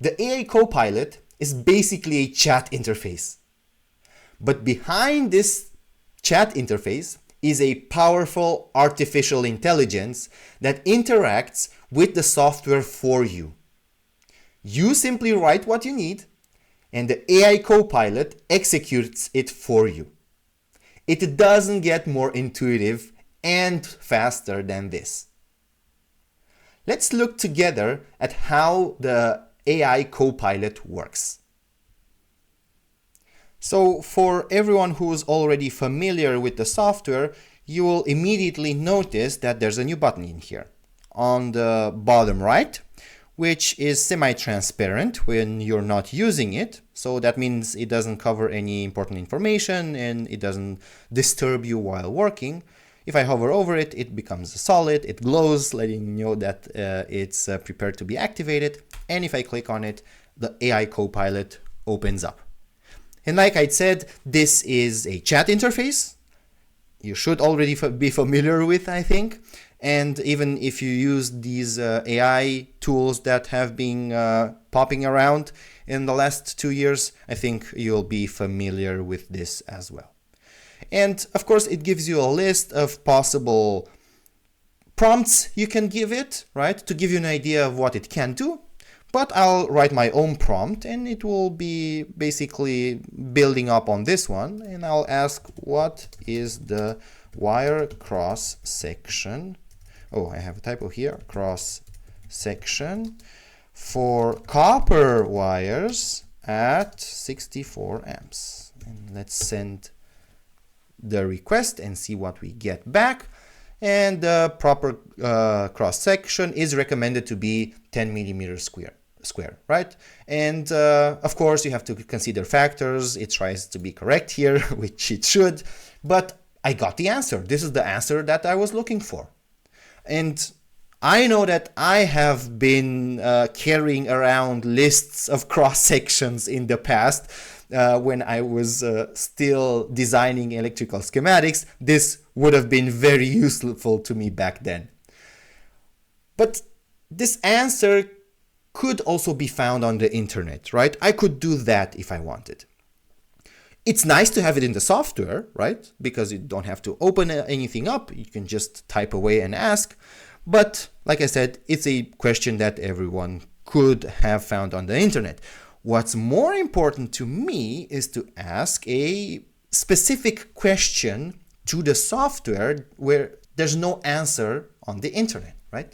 The AI Copilot is basically a chat interface. But behind this chat interface is a powerful artificial intelligence that interacts with the software for you. You simply write what you need, and the AI Copilot executes it for you. It doesn't get more intuitive and faster than this. Let's look together at how the AI Copilot works. So for everyone who is already familiar with the software, you will immediately notice that there's a new button in here on the bottom right, which is semi-transparent when you're not using it. So that means it doesn't cover any important information and it doesn't disturb you while working. If I hover over it, it becomes solid, it glows, letting you know that it's prepared to be activated. And if I click on it, the AI Copilot opens up. And like I said, this is a chat interface. You should already be familiar with, I think. And even if you use these AI tools that have been popping around in the last 2 years, I think you'll be familiar with this as well. And of course, it gives you a list of possible prompts you can give it, right, to give you an idea of what it can do. But I'll write my own prompt and it will be basically building up on this one. And I'll ask, what is the wire cross section? Oh, I have a typo here. Cross section for copper wires at 64 amps. And let's send the request and see what we get back. And the proper cross section is recommended to be 10 millimeters square, right? And of course, you have to consider factors. It tries to be correct here, which it should, but I got the answer. This is the answer that I was looking for. And I know that I have been carrying around lists of cross sections in the past when I was still designing electrical schematics. This would have been very useful to me back then. But this answer could also be found on the internet, right? I could do that if I wanted. It's nice to have it in the software, right? Because you don't have to open anything up. You can just type away and ask. But like I said, it's a question that everyone could have found on the internet. What's more important to me is to ask a specific question to the software where there's no answer on the internet, right?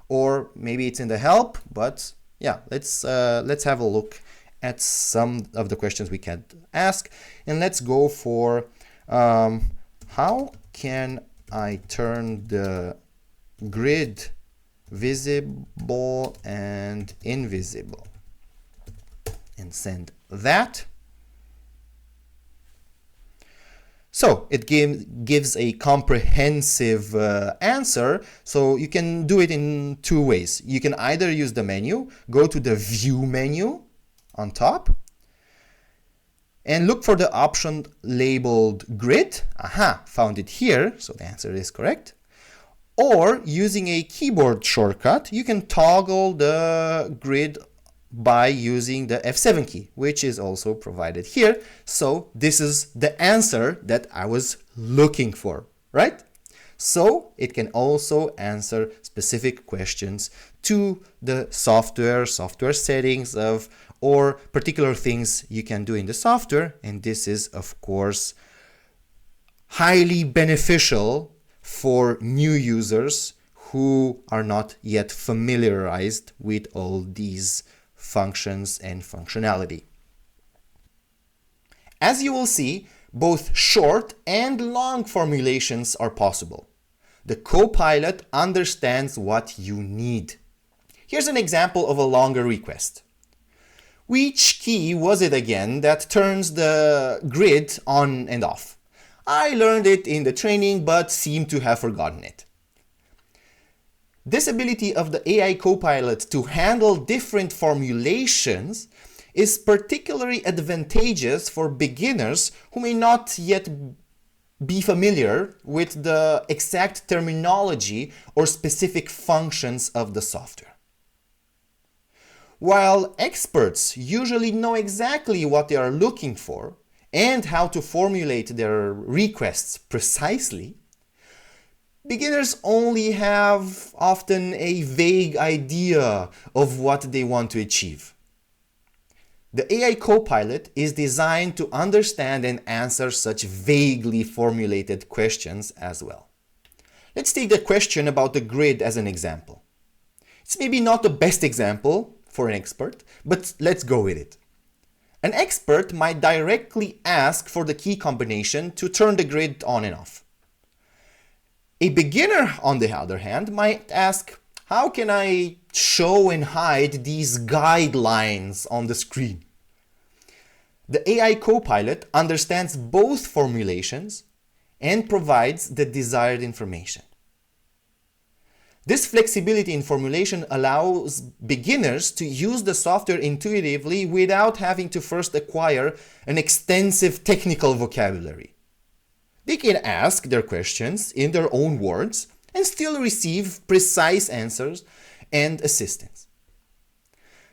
Or maybe it's in the help, but yeah, let's have a look at some of the questions we can ask. And let's go for how can I turn the grid visible and invisible? And send that. So it gives a comprehensive answer. So you can do it in two ways. You can either use the menu, go to the view menu on top, and look for the option labeled grid. Aha, found it here. So the answer is correct. Or using a keyboard shortcut, you can toggle the grid by using the F7 key, which is also provided here. So this is the answer that I was looking for, right? So it can also answer specific questions to the software settings or particular things you can do in the software. And this is, of course, highly beneficial for new users who are not yet familiarized with all these functions and functionality. As you will see, both short and long formulations are possible. The Copilot understands what you need. Here's an example of a longer request. Which key was it again that turns the grid on and off? I learned it in the training but seem to have forgotten it. This ability of the AI Copilot to handle different formulations is particularly advantageous for beginners who may not yet be familiar with the exact terminology or specific functions of the software. While experts usually know exactly what they are looking for and how to formulate their requests precisely, beginners only have often a vague idea of what they want to achieve. The AI Copilot is designed to understand and answer such vaguely formulated questions as well. Let's take the question about the grid as an example. It's maybe not the best example for an expert, but let's go with it. An expert might directly ask for the key combination to turn the grid on and off. A beginner, on the other hand, might ask, how can I show and hide these guidelines on the screen? The AI Copilot understands both formulations and provides the desired information. This flexibility in formulation allows beginners to use the software intuitively without having to first acquire an extensive technical vocabulary. They can ask their questions in their own words and still receive precise answers and assistance.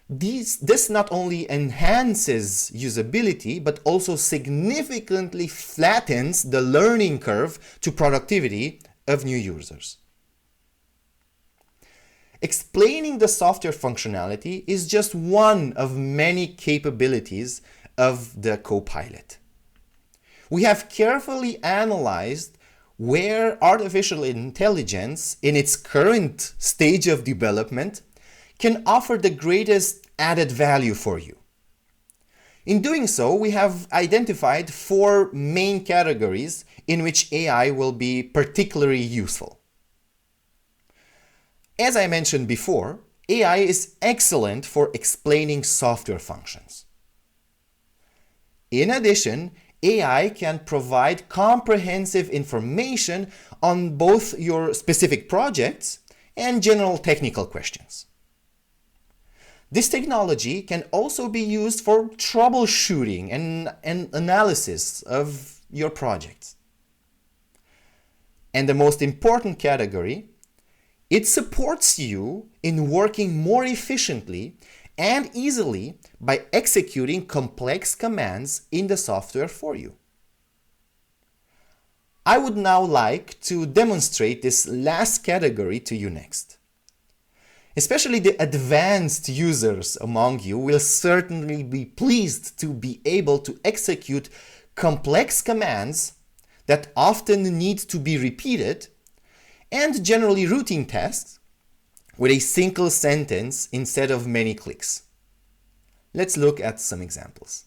This not only enhances usability, but also significantly flattens the learning curve to productivity of new users. Explaining the software functionality is just one of many capabilities of the Copilot. We have carefully analyzed where artificial intelligence, in its current stage of development, can offer the greatest added value for you. In doing so, we have identified 4 main categories in which AI will be particularly useful. As I mentioned before, AI is excellent for explaining software functions. In addition, AI can provide comprehensive information on both your specific projects and general technical questions. This technology can also be used for troubleshooting and analysis of your projects. And the most important category, it supports you in working more efficiently and easily by executing complex commands in the software for you. I would now like to demonstrate this last category to you next. Especially the advanced users among you will certainly be pleased to be able to execute complex commands that often need to be repeated and generally routine tasks with a single sentence instead of many clicks. Let's look at some examples.